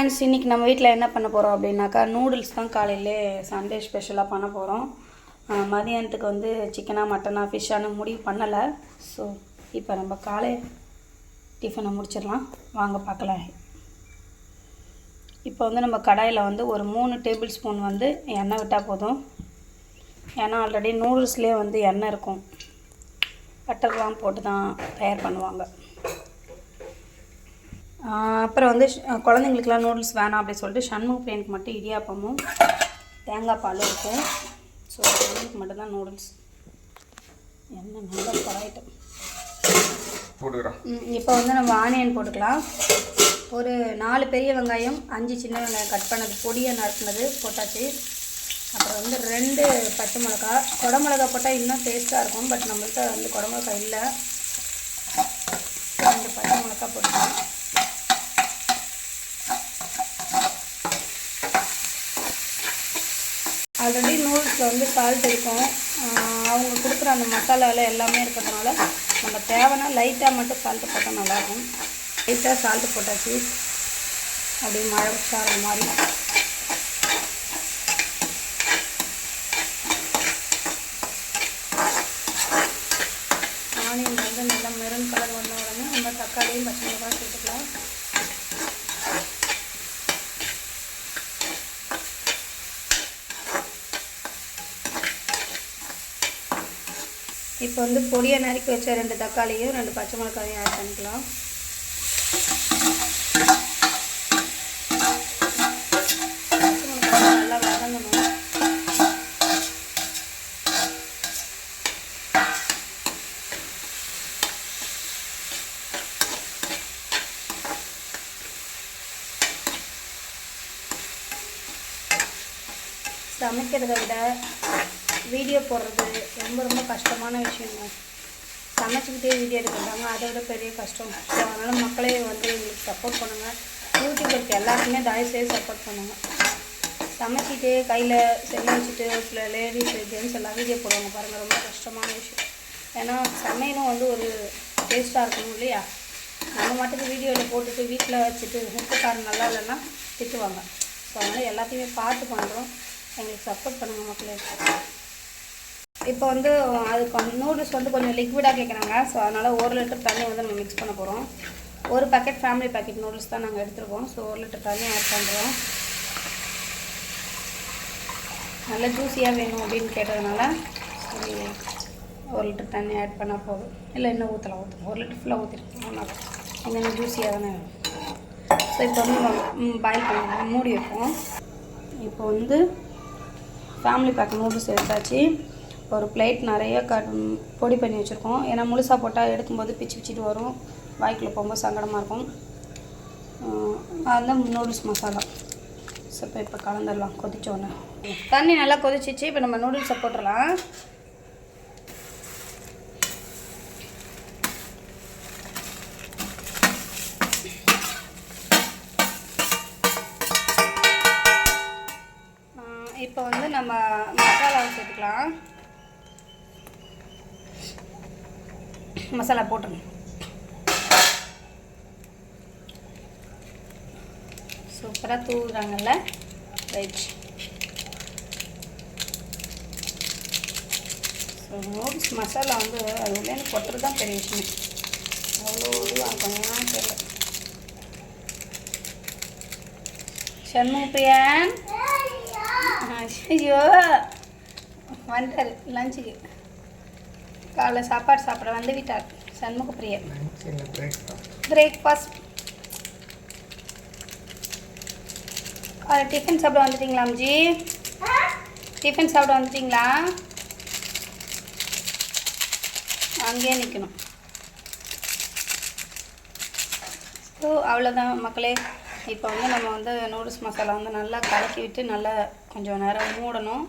Friends, இன்றைக்கி நம்ம வீட்டில் என்ன பண்ண போகிறோம் அப்படின்னாக்கா நூடுல்ஸ் தான் காலையிலே சண்டே ஸ்பெஷலாக பண்ண போகிறோம். மதியானத்துக்கு வந்து சிக்கனா மட்டனா ஃபிஷ்ஷானு முடிவு பண்ணலை. ஸோ இப்போ நம்ம காலை டிஃபனை முடிச்சிடலாம், வாங்க பார்க்கலாம். இப்போ வந்து நம்ம கடாயில் வந்து ஒரு 3 டேபிள் ஸ்பூன் வந்து எண்ணெய் விட்டால் போதும். ஏன்னா ஆல்ரெடி நூடுல்ஸ்லேயே வந்து எண்ணெய் இருக்கும், பட்டர்லாம் போட்டு தான் தயார் பண்ணுவாங்க. அப்புறம் வந்து குழந்தைங்களுக்குலாம் நூடுல்ஸ் வேணாம் அப்படின்னு சொல்லிட்டு சண்முக பிரியனுக்கு மட்டும் இடியாப்பமும் தேங்காய் பாலும் இருக்கும். ஸோ குழந்தைங்களுக்கு மட்டும்தான் நூடுல்ஸ். என்ன நல்லா பழகிட்டோம் போட்டுக்கிறோம். இப்போ வந்து நம்ம ஆனியன் போட்டுக்கலாம். ஒரு 4 பெரிய வெங்காயம், 5 சின்ன வெங்காயம் கட் பண்ணது பொடியாக நறுக்குனது போட்டாச்சு. அப்புறம் வந்து 2 பச்சை மிளகா. குடமிளகா போட்டால் இன்னும் டேஸ்ட்டாக இருக்கும், பட் நம்மள்கிட்ட வந்து குடமிளகா இல்லை. 2 பச்சை மிளகா போட்டுக்கலாம். ஆல்ரெடி நூடுல்ஸில் வந்து சால்ட் இருக்கும், அவங்க கொடுக்குற அந்த மசாலாவில் எல்லாமே இருக்கிறதுனால நம்ம தேவைன்னா லைட்டாக மட்டும் சால்ட்டு போட்டால் நல்லாயிருக்கும். லைட்டாக சால்ட்டு போட்டாச்சு, அப்படியே மழை சாறு மாதிரி. ஆனியன் வந்து நல்லா மெரூன் கலர் வந்த உடனே நம்ம தக்காளியும் பச்சை மிளகாய் சேர்த்துக்கலாம். இப்போ வந்து பொடியை நறுக்கி வச்ச 2 தக்காளியும் 2 பச்சை மிளகாயும் ஆட் பண்ணிக்கலாம். நல்லா வதங்கணும். சமைக்கிறத விட வீடியோ போடுறது ரொம்ப கஷ்டமான விஷயங்க. சமைச்சிக்கிட்டே வீடியோ எடுக்கிறாங்க, அதை விட பெரிய கஷ்டம். ஸோ அதனால் மக்களே வந்து எங்களுக்கு சப்போர்ட் பண்ணுங்கள். யூடியூபருக்கு எல்லாருக்குமே தயவுசெய்து சப்போர்ட் பண்ணுங்கள். சமைச்சிட்டே கையில் செல்லை வச்சுட்டு சில லேடிஸ் ஜென்ட்ஸ் எல்லாம் வீடியோ போடுவாங்க பாருங்கள், ரொம்ப கஷ்டமான விஷயம். ஏன்னா சமையலும் வந்து ஒரு டேஸ்ட்டாக இருக்கணும் இல்லையா? நம்ம மட்டும் வீடியோவில் போட்டுட்டு வீட்டில் வச்சுட்டு உப்பு காரம் நல்லா இல்லைன்னா திட்டுவாங்க. ஸோ அதனால் எல்லாத்தையுமே பார்த்து பண்ணுறோம், எங்களுக்கு சப்போர்ட் பண்ணுங்கள் மக்களே. இப்போ வந்து அதுக்கு நூடுல்ஸ் வந்து கொஞ்சம் லிக்விடாக கேட்குறாங்க. ஸோ அதனால் 1 லிட்டர் தண்ணி வந்து நம்ம மிக்ஸ் பண்ண போகிறோம். ஒரு பேக்கெட் ஃபேமிலி பேக்கெட் நூடுல்ஸ் தான் நாங்கள் எடுத்துருக்கோம். ஸோ 1 லிட்டர் தண்ணி ஆட் பண்ணுறோம். நல்லா ஜூஸியாக வேணும் அப்படின்னு கேட்டதுனால சரி 1 லிட்டர் தண்ணி ஆட் பண்ணால் போதும். இல்லை இன்னும் ஊற்றலாம், 1 லிட்டர் ஃபுல்லாக ஊற்றிருக்கோம். அதனால் இன்னும் ஜூஸியாக தானே வேணும். ஸோ இப்போ வந்து பாயில் பண்ணி மூடி வைப்போம். இப்போ வந்து ஃபேமிலி பேக் நூடுல்ஸ் எடுத்தாச்சு. ஒரு பிளேட் நிறைய பொடி பண்ணி வச்சுருக்கோம். ஏன்னா முழுசாக போட்டால் எடுக்கும்போது பிச்சுட்டு வரும், வாய்க்குள்ளே போகும்போது சங்கடமாக இருக்கும். அதுதான் நூடுல்ஸ் மசாலா. ஸோ இப்போ கலந்துடலாம். கொதிச்சோன்னே தண்ணி நல்லா கொதிச்சிச்சு. இப்போ நம்ம நூடுல்ஸை போட்டுடலாம். இப்போ வந்து நம்ம மசாலாவை சேர்த்துக்கலாம். மசாலா போட்டுருங்க. சூப்பராக தூவுறாங்கல்ல, ரைட். ஸோ நூடுல்ஸ் மசாலா வந்து அது உள்ளே கொட்டுறது தான் பெரிய விஷயம். அவ்வளோ இதுவாக இருக்கும், ஏன்னா தெரியல. சண்முக பிரியன் ஐயோ வந்துட்டார் லஞ்சுக்கு. காலைல சாப்பாடு சாப்பிட வந்து விட்டார் சண்முக பிரியன். பிரேக்ஃபாஸ்ட் காலை டிஃபன் சாப்பிட வந்துட்டீங்களா அம்ஜி? டிஃபன் சாப்பிட வந்துட்டீங்களா? அங்கேயே நிற்கணும். ஸோ அவ்வளோதான் மக்களே. இப்போ வந்து நம்ம வந்து நூடுல்ஸ் மசாலா வந்து நல்லா கலக்கி விட்டு நல்லா கொஞ்சம் நேரம் மூடணும்.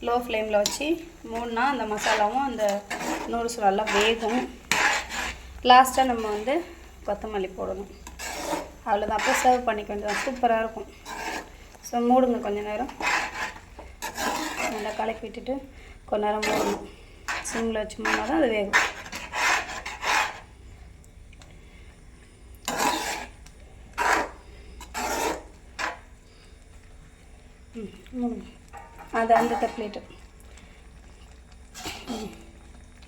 லோ ஃப்ளேமில் வச்சு மூடினா அந்த மசாலாவும் அந்த நூடுல்ஸ் நல்லா வேகும். லாஸ்ட்டாக நம்ம வந்து கொத்தமல்லி போடணும். அவ்வளோதான். அப்போ சர்வ் பண்ணிக்க வேண்டியது, சூப்பராக இருக்கும். ஸோ மூடுங்க கொஞ்சம் நேரம், நல்லா கலக்கி விட்டுட்டு கொஞ்ச நேரம் மூடணும். சிம்மில் வச்சு மூடினா தான் அது வேகும். அது அந்த பிளேட்டு.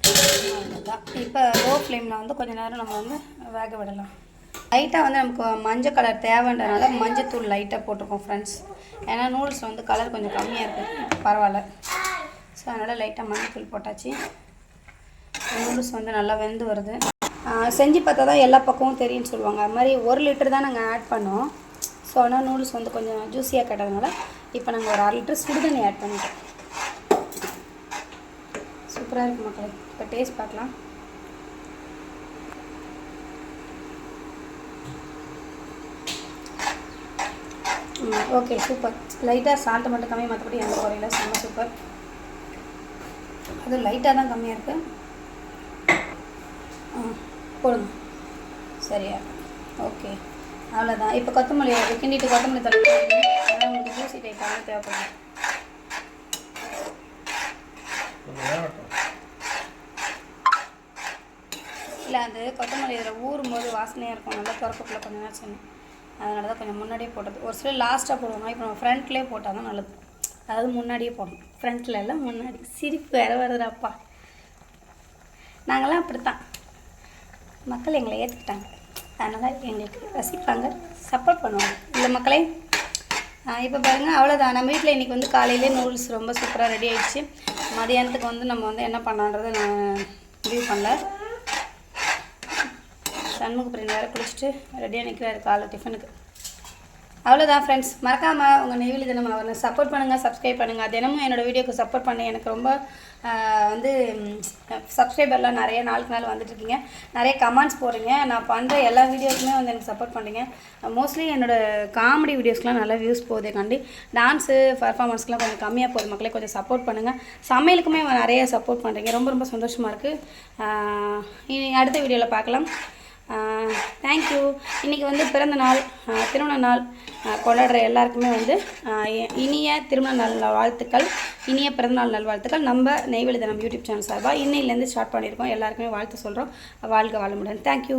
அவ்வளோதான். இப்போ லோ ஃப்ளேமில் வந்து கொஞ்சம் நேரம் நம்ம வந்து வேக விடலாம். லைட்டாக வந்து நமக்கு மஞ்சள் கலர் தேவைன்றனால மஞ்சத்தூள் லைட்டாக போட்டிருக்கோம் ஃப்ரெண்ட்ஸ். ஏன்னா நூடுல்ஸ் வந்து கலர் கொஞ்சம் கம்மியாக இருக்குது, பரவாயில்ல. ஸோ அதனால் லைட்டாக மஞ்சத்தூள் போட்டாச்சு. நூடுல்ஸ் வந்து நல்லா வெந்து வருது. செஞ்சு பார்த்தா தான் எல்லா பக்கமும் தெரியும்னு சொல்லுவாங்க. அது மாதிரி 1 லிட்டர் தான் நாங்கள் ஆட் பண்ணோம். ஸோ ஆனால் நூடுல்ஸ் வந்து கொஞ்சம் ஜூஸியாக கேட்டதுனால இப்போ நாங்கள் ஒரு 1/2 லிட்டர் சுடுதண்ணி ஆட் பண்ணிட்டோம். சூப்பராக இருக்குது மக்களே. இப்போ டேஸ்ட் பார்க்கலாம். Okay, super. லைட்டாக சால்ட்டு மட்டும் கம்மி, மற்றபடி எந்த குறையில. செம்ம சூப்பர். அது லைட்டாக தான் கம்மியாக இருக்குது. போடுங்க. சரியா? ஓகே, அவ்வளோதான். இப்போ கொத்தமல்லி கிண்டிட்டு கொத்தமல்லி தலை அதான் உங்களுக்கு ஜூசி டைப்பாக தேவைப்படும். இல்லை, அது கொத்தமல்லி இதில் ஊறும் போது வாசனையாக இருக்கும். நல்லா திறக்கக்குள்ள கொஞ்சம் நேரம் சொன்னேன். அதனால தான் கொஞ்சம் முன்னாடியே போட்டது. ஒரு சில லாஸ்ட்டாக போடுவாங்க. இப்போ நம்ம ஃப்ரண்ட்லேயே போட்டால் தான் நல்லது. அதாவது முன்னாடியே போடணும். ஃப்ரண்ட்டில் எல்லாம் முன்னாடி. சிரிப்பு வேறு வருதுடாப்பா. நாங்களாம் அப்படித்தான். மக்கள் எங்களை ஏற்றுக்கிட்டாங்க, அதனால் எங்களுக்கு ரசிப்பாங்க, சப்போர்ட் பண்ணுவாங்க. இல்லை மக்களே, இப்போ பாருங்கள், அவ்வளோதான். நம்ம வீட்டில் இன்றைக்கி வந்து காலையிலே நூடுல்ஸ் ரொம்ப சூப்பராக ரெடி ஆகிடுச்சு. மதியானத்துக்கு வந்து நம்ம வந்து என்ன பண்ணலான்றதை நான் முடிவு பண்ணல. சண்முகப்பிரியன் வேறு குளிச்சுட்டு ரெடியாக நிற்கிறாரு காலை டிஃபனுக்கு. அவ்வளோதான் ஃப்ரெண்ட்ஸ். மறக்காமல் உங்கள் நெய்வேலி தினம் அவரை சப்போர்ட் பண்ணுங்கள், சப்ஸ்கிரைப் பண்ணுங்கள். தினமும் என்னோடய வீடியோக்கு சப்போர்ட் பண்ணி எனக்கு ரொம்ப வந்து சப்ஸ்கிரைபர்லாம் நிறைய நாளுக்கு நாள் வந்துட்டுருக்கீங்க. நிறைய கமெண்ட்ஸ் போடுறீங்க. நான் பண்ணுற எல்லா வீடியோக்குமே வந்து எனக்கு சப்போர்ட் பண்ணுறீங்க. மோஸ்ட்லி என்னோடய காமெடி வீடியோஸ்க்குலாம் நல்லா வியூஸ் போகுது. கண்டி டான்ஸு பர்ஃபார்மன்ஸ்க்குலாம் கொஞ்சம் கம்மியாக போகுது. மக்களே கொஞ்சம் சப்போர்ட் பண்ணுங்கள். சமையலுக்குமே நிறைய சப்போர்ட் பண்ணுறீங்க. ரொம்ப ரொம்ப சந்தோஷமாக இருக்குது. இனி அடுத்த வீடியோவில் பார்க்கலாம். தேங்க்யூ. இன்றைக்கி வந்து பிறந்த நாள், திருமண நாள் கொண்டாடுற எல்லாருக்குமே வந்து இனிய திருமண நாள் வாழ்த்துக்கள், இனிய பிறந்தநாள் நல்வாழ்த்துக்கள். நம்ம நெய்வேலி தினம் யூடியூப் சேனல் சார்பாக இன்னையிலேருந்து ஸ்டார்ட் பண்ணியிருக்கோம். எல்லாருக்குமே வாழ்த்து சொல்கிறோம். வாழ்க வளமுடன். தேங்க்யூ.